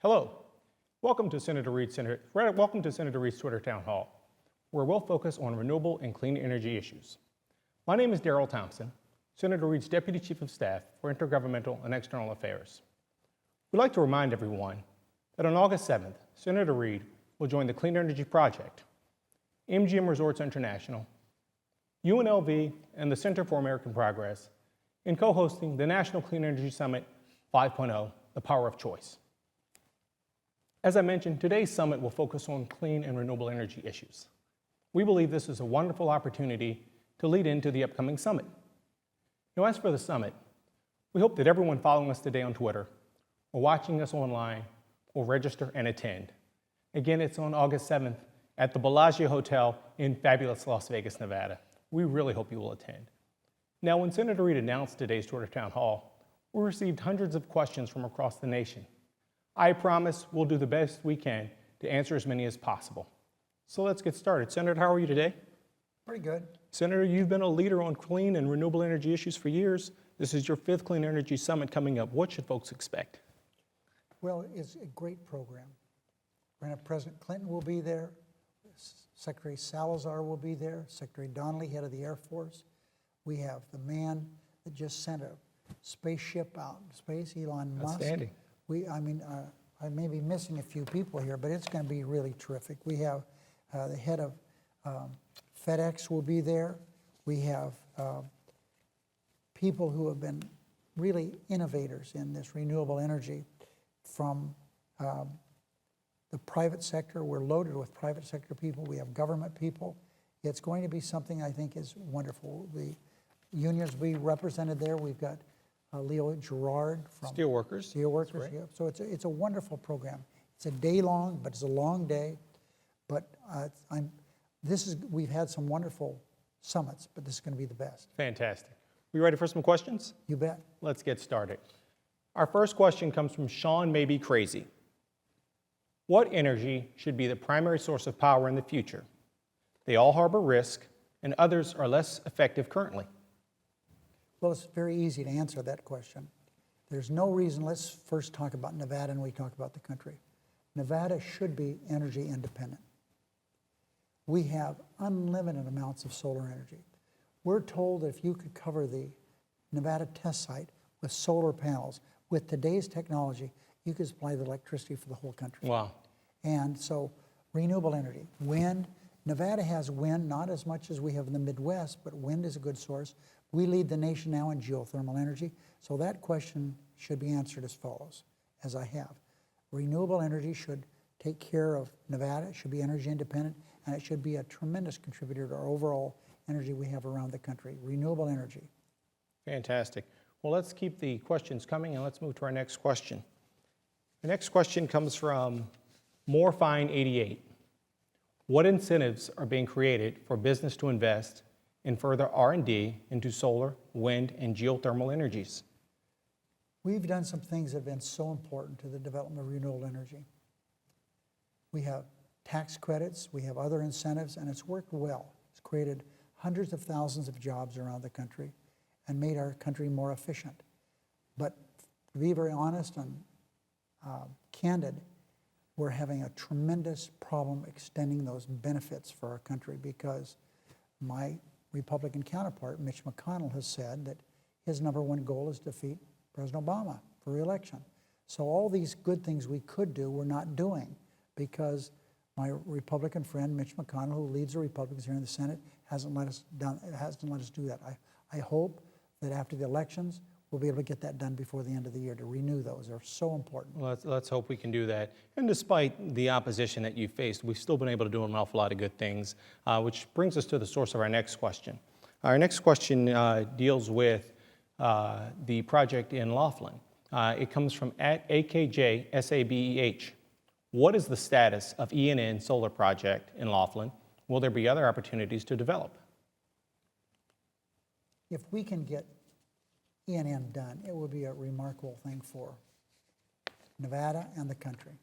Hello, welcome to Senator Reid's Twitter Town Hall, where we'll focus on renewable and clean energy issues. My name is Darrell Thompson, Senator Reid's Deputy Chief of Staff for Intergovernmental and External Affairs. We'd like to remind everyone that on August 7th, Senator Reid will join the Clean Energy Project, MGM Resorts International, UNLV, and the Center for American Progress in co-hosting the National Clean Energy Summit 5.0, The Power of Choice. As I mentioned, today's summit will focus on clean and renewable energy issues. We believe this is a wonderful opportunity to lead into the upcoming summit. Now, as for the summit, we hope that everyone following us today on Twitter or watching us online will register and attend. Again, it's on August 7th at the Bellagio Hotel in fabulous Las Vegas, Nevada. We really hope you will attend. Now, when Senator Reid announced today's Twitter Town Hall, we received hundreds of questions from across the nation. I promise we'll do the best we can to answer as many as possible. So let's get started. Senator, how are you today? Pretty good. Senator, you've been a leader on clean and renewable energy issues for years. This is your 5th Clean Energy Summit coming up. What should folks expect? Well, it's a great program. We're going to have President Clinton will be there. Secretary Salazar will be there. Secretary Donnelly, head of the Air Force. We have the man that just sent a spaceship out in space, Elon Musk. Outstanding. I may be missing a few people here, but it's going to be really terrific. We have the head of FedEx will be there. We have people who have been really innovators in this renewable energy from the private sector. We're loaded with private sector people. We have government people. It's going to be something I think is wonderful. The unions will be represented there. We've got Leo Gerard from Steelworkers. Steelworkers, yeah. So it's a wonderful program. It's a day long, but it's a long day. But we've had some wonderful summits, but this is going to be the best. Fantastic. We ready for some questions? You bet. Let's get started. Our first question comes from Sean May Be Crazy. What energy should be the primary source of power in the future? They all harbor risk, and others are less effective currently. Well, it's very easy to answer that question. There's no reason. Let's first talk about Nevada and we talk about the country. Nevada should be energy independent. We have unlimited amounts of solar energy. We're told that if you could cover the Nevada test site with solar panels, with today's technology, you could supply the electricity for the whole country. Wow. And so renewable energy, wind. Nevada has wind, not as much as we have in the Midwest, but wind is a good source. We lead the nation now in geothermal energy. So that question should be answered as follows, as I have. Renewable energy should take care of Nevada. It should be energy independent, and it should be a tremendous contributor to our overall energy we have around the country. Renewable energy. Fantastic. Well, let's keep the questions coming, and let's move to our next question. The next question comes from Morefine88. What incentives are being created for business to invest in further R&D into solar, wind, and geothermal energies? We've done some things that have been so important to the development of renewable energy. We have tax credits, we have other incentives, and it's worked well. It's created hundreds of thousands of jobs around the country and made our country more efficient. But to be very honest and candid, we're having a tremendous problem extending those benefits for our country because my Republican counterpart, Mitch McConnell, has said that his #1 goal is to defeat President Obama for re-election. So all these good things we could do, we're not doing because my Republican friend, Mitch McConnell, who leads the Republicans here in the Senate, hasn't let us do that. I hope that after the elections, we'll be able to get that done before the end of the year to renew those. They're so important. Well, let's hope we can do that. And despite the opposition that you faced, we've still been able to do an awful lot of good things, which brings us to the source of our next question. Our next question deals with the project in Laughlin. It comes from @AKJSABEH. What is the status of ENN solar project in Laughlin? Will there be other opportunities to develop? If we can get ENN done, it will be a remarkable thing for Nevada and the country.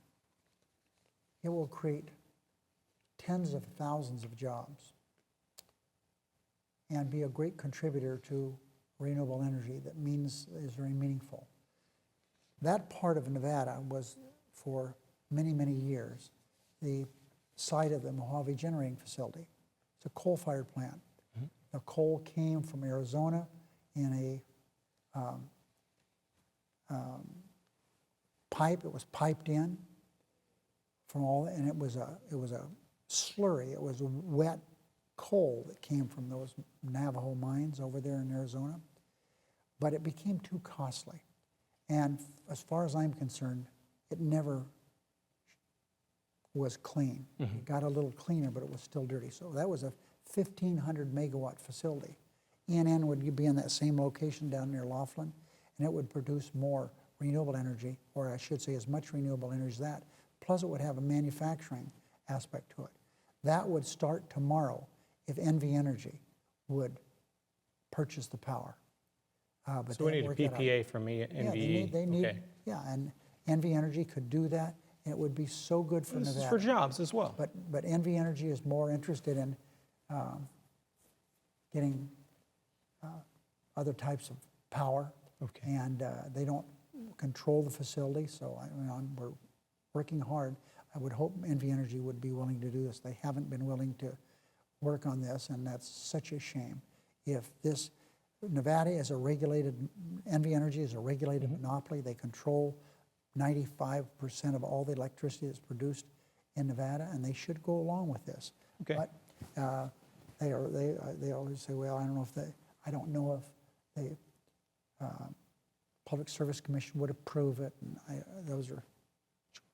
It will create tens of thousands of jobs and be a great contributor to renewable energy that is very meaningful. That part of Nevada was for many, many years the site of the Mojave Generating Facility. It's a coal-fired plant. The coal came from Arizona in a pipe. It was piped in from all, and it was a slurry. It was wet coal that came from those Navajo mines over there in Arizona. But it became too costly. And as far as I'm concerned, it never was clean. It got a little cleaner, but it was still dirty. So that was a 1,500 megawatt facility. ENN would be in that same location down near Laughlin, and it would produce more renewable energy, or I should say as much renewable energy as that. Plus it would have a manufacturing aspect to it. That would start tomorrow if NV Energy would purchase the power. But So we need a PPA from NVE? They need, yeah, and NV Energy could do that, and it would be so good for Nevada. This is for jobs as well. But NV Energy is more interested in getting other types of power, and they don't control the facility, so we're working hard. I would hope NV Energy would be willing to do this. They haven't been willing to work on this, and that's such a shame. If this, Nevada is a regulated, NV Energy is a regulated monopoly. They control 95% of all the electricity that's produced in Nevada, and they should go along with this. But they always say, well, I don't know if the Public Service Commission would approve it. And those are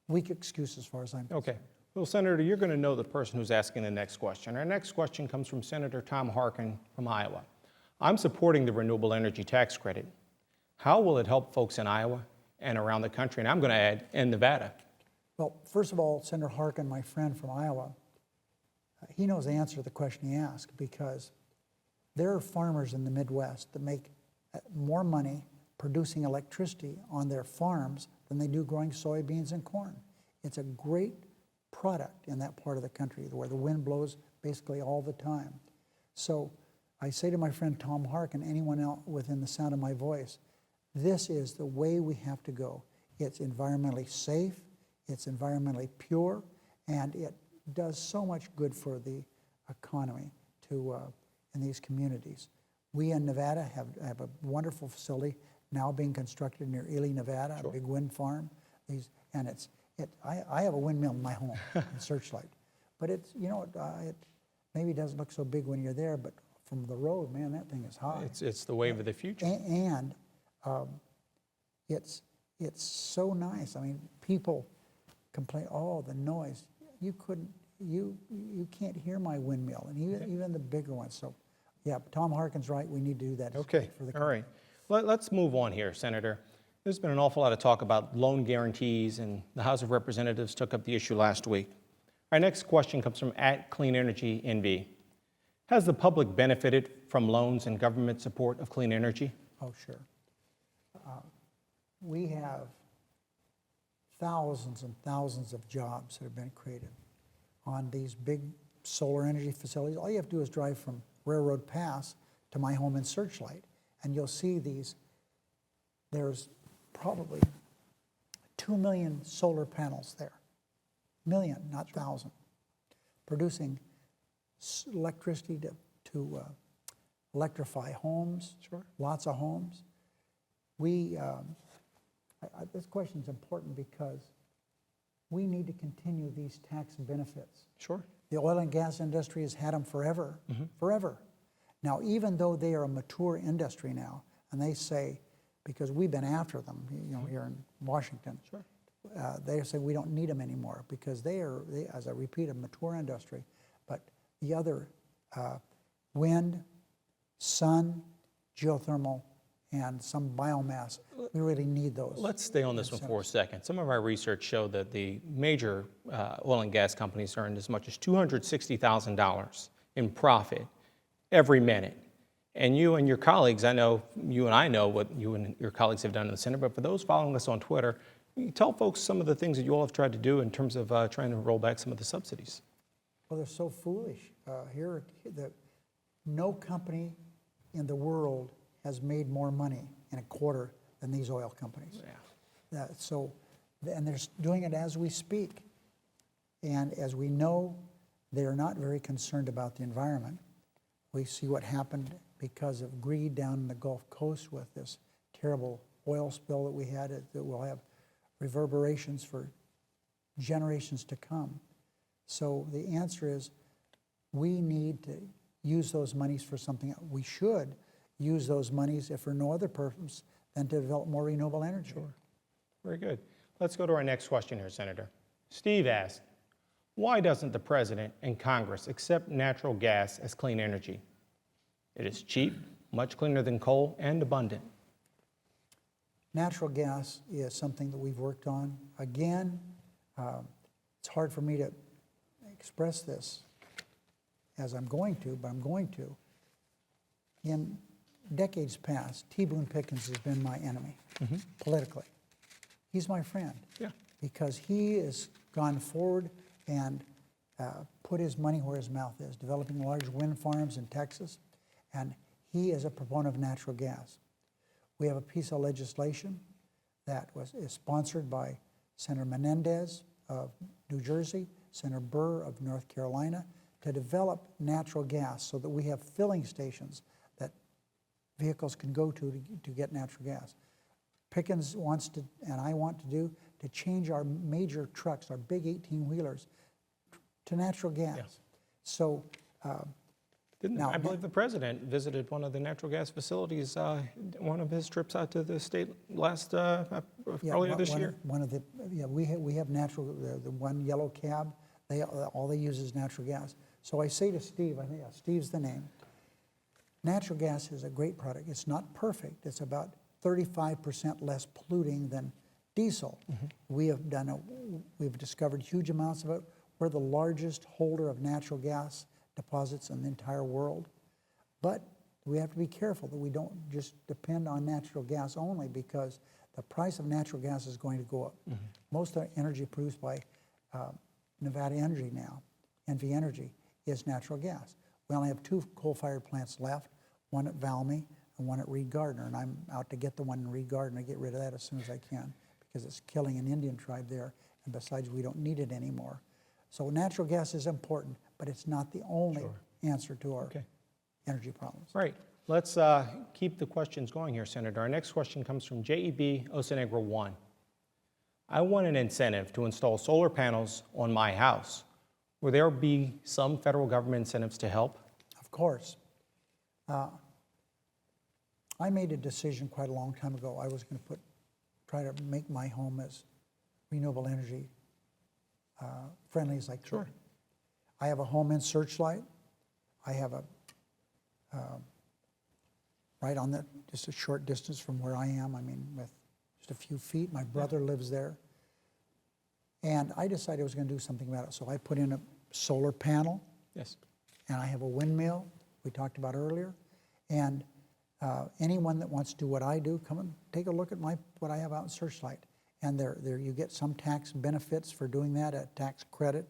weak excuses as far as I'm concerned. Well, Senator, you're going to know the person who's asking the next question. Our next question comes from Senator Tom Harkin from Iowa. I'm supporting the renewable energy tax credit. How will it help folks in Iowa and around the country? And I'm going to add, in Nevada. Well, first of all, Senator Harkin, my friend from Iowa, he knows the answer to the question he asked, because there are farmers in the Midwest that make more money producing electricity on their farms than they do growing soybeans and corn. It's a great product in that part of the country where the wind blows basically all the time. So I say to my friend Tom Harkin, anyone else within the sound of my voice, this is the way we have to go. It's environmentally safe, it's environmentally pure, and it does so much good for the economy in these communities. We in Nevada have a wonderful facility now being constructed near Ely, Nevada, a big wind farm. I have a windmill in my home in Searchlight, but it maybe doesn't look so big when you're there, but from the road, man, that thing is high. It's the wave of the future. And it's so nice. I mean, people complain, oh, the noise. You can't hear my windmill, and even the bigger ones. So, yeah, Tom Harkin's right. We need to do that. Okay, all right. Let's move on here, Senator. There's been an awful lot of talk about loan guarantees, and the House of Representatives took up the issue last week. Our next question comes from @CleanEnergyNV. Has the public benefited from loans and government support of clean energy? Oh, sure. We have thousands and thousands of jobs that have been created on these big solar energy facilities. All you have to do is drive from Railroad Pass to my home in Searchlight, and you'll see these. There's probably 2 million solar panels there. Million, not thousand, producing electricity to electrify homes, lots of homes. This question is important because we need to continue these tax benefits. The oil and gas industry has had them forever, forever. Now, even though they are a mature industry now, and they say, because we've been after them, here in Washington, they say we don't need them anymore because they are, as I repeat, a mature industry. But the other, wind, sun, geothermal, and some biomass, we really need those. Let's stay on this one for a second. Some of our research showed that the major oil and gas companies earned as much as $260,000 in profit every minute. And you and your colleagues, I know what you and your colleagues have done in the Senate, but for those following us on Twitter, you tell folks some of the things that you all have tried to do in terms of trying to roll back some of the subsidies. Well, they're so foolish. No company in the world has made more money in a quarter than these oil companies. So And they're doing it as we speak. And as we know, they're not very concerned about the environment. We see what happened because of greed down in the Gulf Coast with this terrible oil spill that we had that will have reverberations for generations to come. So the answer is we need to use those monies for something. We should use those monies, if for no other purpose, than to develop more renewable energy. Sure. Very good. Let's go to our next question here, Senator. Steve asked, why doesn't the President and Congress accept natural gas as clean energy? It is cheap, much cleaner than coal, and abundant. Natural gas is something that we've worked on. Again, it's hard for me to express this as I'm going to, but I'm going to. In decades past, T. Boone Pickens has been my enemy politically. He's my friend because he has gone forward and put his money where his mouth is, developing large wind farms in Texas, and he is a proponent of natural gas. We have a piece of legislation that is sponsored by Senator Menendez of New Jersey, Senator Burr of North Carolina, to develop natural gas so that we have filling stations that vehicles can go to get natural gas. Pickens wants to, and I want to do, to change our major trucks, our big 18-wheelers, to natural gas. Yeah. So, I believe the President visited one of the natural gas facilities, one of his trips out to the state last, earlier this year. We have natural, the one yellow cab, all they use is natural gas. So I say to Steve, I think Steve's the name, natural gas is a great product. It's not perfect. It's about 35% less polluting than diesel. We've discovered huge amounts of it. We're the largest holder of natural gas deposits in the entire world. But we have to be careful that we don't just depend on natural gas only, because the price of natural gas is going to go up. Most of the energy produced by Nevada Energy now, NV Energy, is natural gas. We only have 2 coal-fired plants left, one at Valmy and one at Reid Gardner, and I'm out to get the one in Reid Gardner, get rid of that as soon as I can, because it's killing an Indian tribe there, and besides, we don't need it anymore. So natural gas is important, but it's not the only answer to our energy problems. Right. Let's keep the questions going here, Senator. Our next question comes from JEB Oceanegra 1. I want an incentive to install solar panels on my house. Will there be some federal government incentives to help? Of course. I made a decision quite a long time ago. I was going to try to make my home as renewable energy friendly as I could. Sure. I have a home in Searchlight. I have right on that, just a short distance from where I am. I mean, with just a few feet. My brother lives there. And I decided I was going to do something about it. So I put in a solar panel. Yes. And I have a windmill we talked about earlier. And anyone that wants to do what I do, come and take a look at what I have out in Searchlight. And there you get some tax benefits for doing that, a tax credit.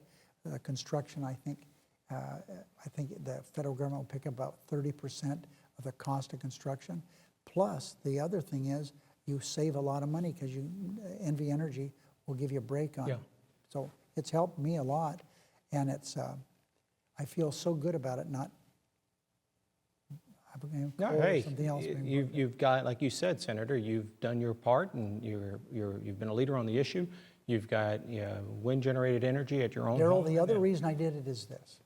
Construction, I think the federal government will pick up about 30% of the cost of construction. Plus, the other thing is you save a lot of money because NV Energy will give you a break on it. So it's helped me a lot, and it's I feel so good about it. Something else. You've got, like you said, Senator, you've done your part, and you've been a leader on the issue. You've got wind-generated energy at your own Darrell, home. the other reason I did it is this.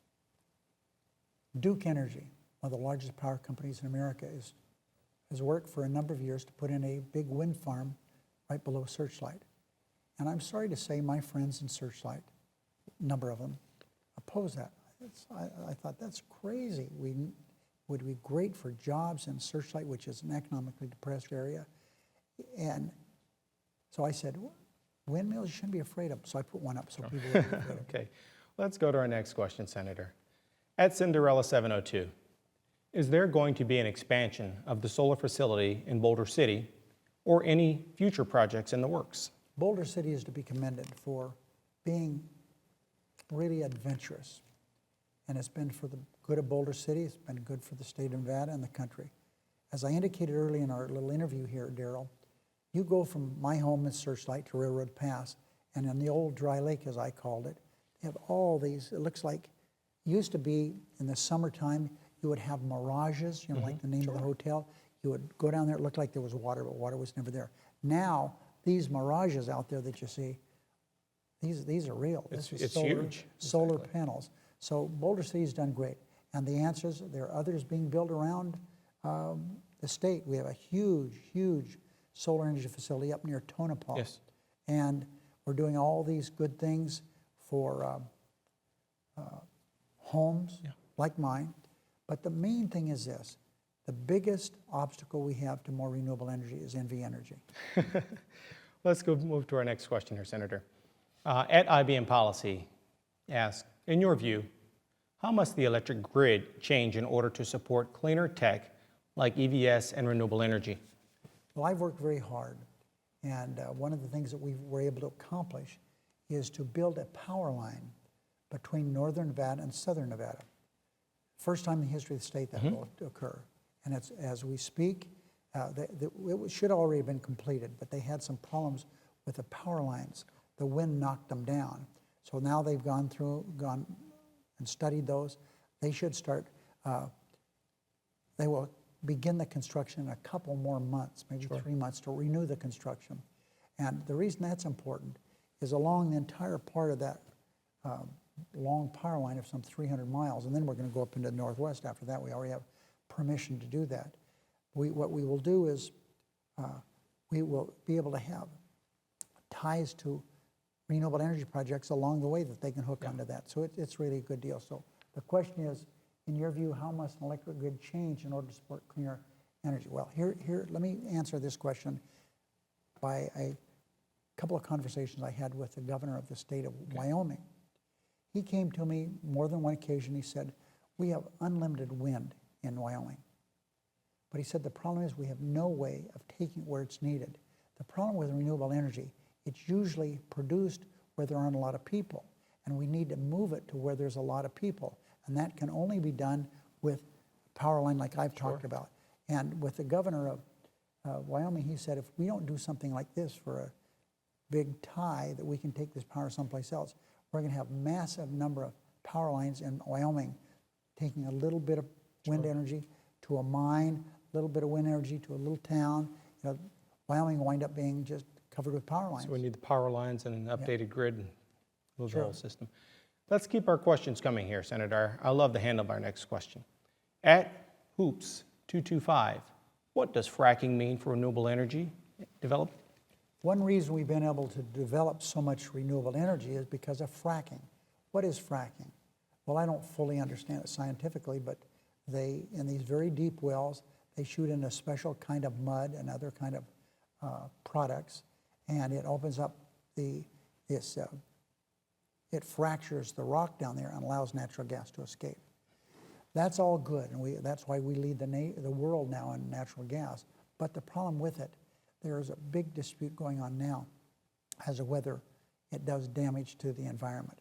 Duke Energy, one of the largest power companies in America, has worked for a number of years to put in a big wind farm right below Searchlight. And I'm sorry to say my friends in Searchlight, a number of them, oppose that. I thought, that's crazy. Would be great for jobs in Searchlight, which is an economically depressed area. And so I said, windmills you shouldn't be afraid of. So I put one up so people would be afraid of. Okay, let's go to our next question, Senator. At Cinderella 702, is there going to be an expansion of the solar facility in Boulder City or any future projects in the works? Boulder City is to be commended for being really adventurous. And it's been for the good of Boulder City. It's been good for the state of Nevada and the country. As I indicated early in our little interview here, Darrell, You go from my home in Searchlight to Railroad Pass, and in the old dry lake, as I called it, they have all these, it looks like, used to be in the summertime, you would have mirages, you know, like the name of the hotel. You would go down there, it looked like there was water, but water was never there. Now, these mirages out there that you see, these are real. It's solar, huge. Solar Exactly. panels. So Boulder City's done great. And the answers, there are others being built around the state. We have a huge, huge solar energy facility up near Tonopah. Yes. And we're doing all these good things for homes like mine. But the main thing is this. The biggest obstacle we have to more renewable energy is NV Energy. Let's move to our next question here, Senator. At IBM Policy asks, in your view, how must the electric grid change in order to support cleaner tech like EVs and renewable energy? Well, I've worked very hard, and one of the things that we were able to accomplish is to build a power line between northern Nevada and southern Nevada. First time in the history of the state that will occur. And it's, as we speak, it should already have been completed, but they had some problems with the power lines. The wind knocked them down. So now they've gone and studied those. They should start, they will begin the construction in a couple more months, maybe 3 months, to renew the construction. And the reason that's important is along the entire part of that long power line of some 300 miles, and then we're going to go up into the northwest after that. We already have permission to do that. What we will do is we will be able to have ties to renewable energy projects along the way that they can hook onto that. So it's really a good deal. So the question is, in your view, how must an electric grid change in order to support cleaner energy? Well, let me answer this question by a couple of conversations I had with the governor of the state of Wyoming. He came to me more than one occasion. He said, we have unlimited wind in Wyoming. But he said, the problem is we have no way of taking it where it's needed. The problem with renewable energy, it's usually produced where there aren't a lot of people. And we need to move it to where there's a lot of people. And that can only be done with a power line like I've talked about. And with the governor of Wyoming, he said, if we don't do something like this for a big tie that we can take this power someplace else, we're going to have massive number of power lines in Wyoming taking a little bit of wind energy to a mine, a little bit of wind energy to a little town. You know, Wyoming will wind up being just covered with power lines. So we need the power lines and an updated grid and move the whole system. Let's keep our questions coming here, Senator. I love the handle of our next question. At Hoops225, what does fracking mean for renewable energy development? One reason we've been able to develop so much renewable energy is because of fracking. What is fracking? Well, I don't fully understand it scientifically, but in these very deep wells, they shoot in a special kind of mud and other kind of products, and it opens up it fractures the rock down there and allows natural gas to escape. That's all good, and that's why we lead the world now in natural gas. But the problem with it, there is a big dispute going on now as to whether it does damage to the environment.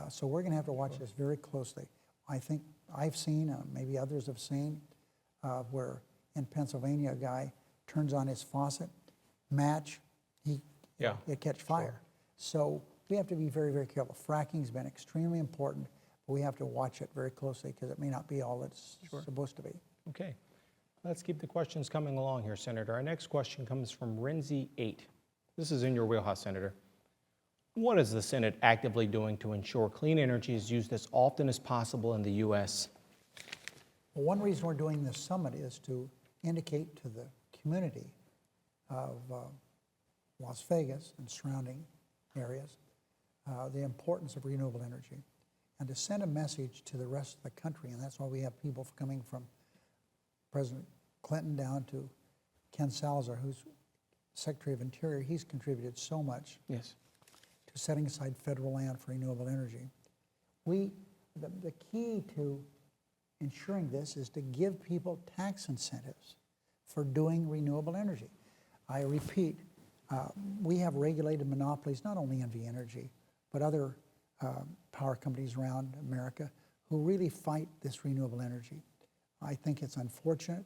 So we're going to have to watch this very closely. I think I've seen, maybe others have seen, where in Pennsylvania a guy turns on his faucet, match, it catch fire. So we have to be very, very careful. Fracking's been extremely important, but we have to watch it very closely because it may not be all it's supposed to be. Okay. Let's keep the questions coming along here, Senator. Our next question comes from Renzi8. This is in your wheelhouse, Senator. What is the Senate actively doing to ensure clean energy is used as often as possible in the U.S.? Well, one reason we're doing this summit is to indicate to the community of Las Vegas and surrounding areas the importance of renewable energy and to send a message to the rest of the country. And that's why we have people coming from President Clinton down to Ken Salazar, who's Secretary of Interior. He's contributed so much to setting aside federal land for renewable energy. The key to ensuring this is to give people tax incentives for doing renewable energy. I repeat, we have regulated monopolies, not only NV Energy, but other power companies around America who really fight this renewable energy. I think it's unfortunate.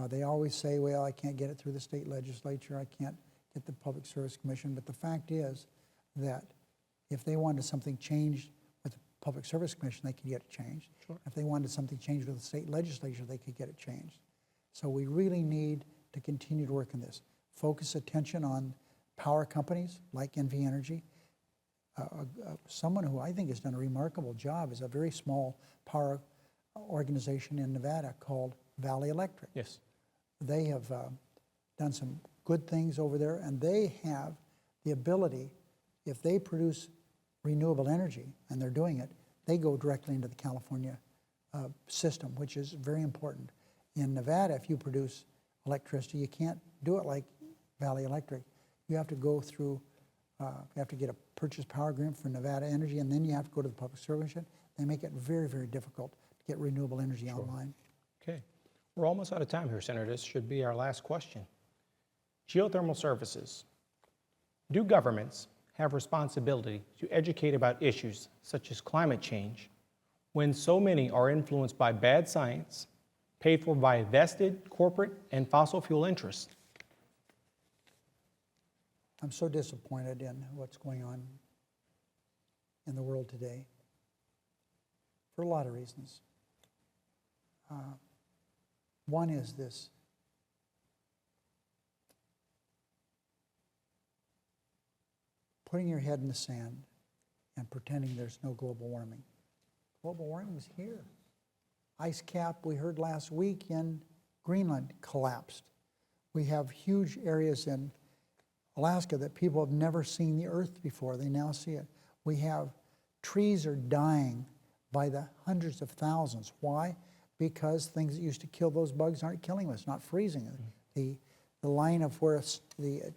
They always say, well, I can't get it through the state legislature. I can't get the Public Service Commission, but the fact is that if they wanted something changed with the Public Service Commission, they could get it changed. Sure. If they wanted something changed with the state legislature, they could get it changed. So we really need to continue to work on this. Focus attention on power companies like NV Energy. Someone who I think has done a remarkable job is a very small power organization in Nevada called Valley Electric. Yes. They have done some good things over there, and they have the ability, if they produce renewable energy, and they're doing it, they go directly into the California system, which is very important. In Nevada, if you produce electricity, you can't do it like Valley Electric. You have to go through, you have to get a purchase power agreement for Nevada Energy, and then you have to go to the Public Service Commission. They make it very, very difficult to get renewable energy online. Okay. We're almost out of time here, Senator. This should be our last question. Geothermal services. Do governments have responsibility to educate about issues such as climate change when so many are influenced by bad science, paid for by vested corporate and fossil fuel interests? I'm so disappointed in what's going on in the world today for a lot of reasons. One is this: putting your head in the sand and pretending there's no global warming. Global warming is here. Ice cap, we heard last week in Greenland, collapsed. We have huge areas in Alaska that people have never seen the earth before. They now see it. We have trees are dying by the hundreds of thousands. Why? Because things that used to kill those bugs aren't killing them. It's not freezing. Mm-hmm. The line of where the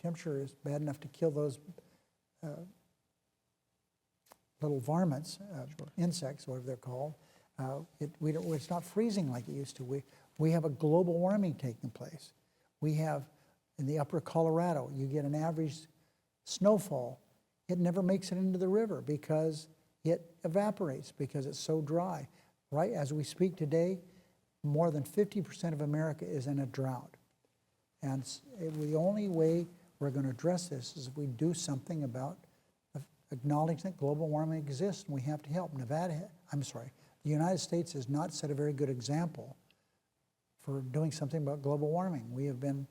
temperature is bad enough to kill those little varmints, sure. Insects, whatever they're called, it's not freezing like it used to. We have a global warming taking place. We have, in the upper Colorado, you get an average snowfall. It never makes it into the river because it evaporates because it's so dry. Right as we speak today, more than 50% of America is in a drought. And the only way we're going to address this is if we do something about acknowledging that global warming exists and we have to help. The United States has not set a very good example for doing something about global warming. We have been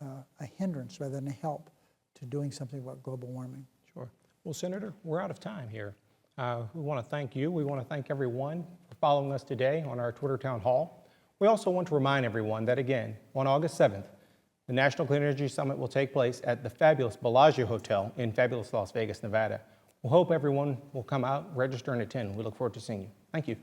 a hindrance rather than a help to doing something about global warming. Sure. Well, Senator, we're out of time here. We want to thank you. We want to thank everyone for following us today on our Twitter Town Hall. We also want to remind everyone that, again, on August 7th, the National Clean Energy Summit will take place at the fabulous Bellagio Hotel in fabulous Las Vegas, Nevada. We hope everyone will come out, register, and attend. We look forward to seeing you. Thank you.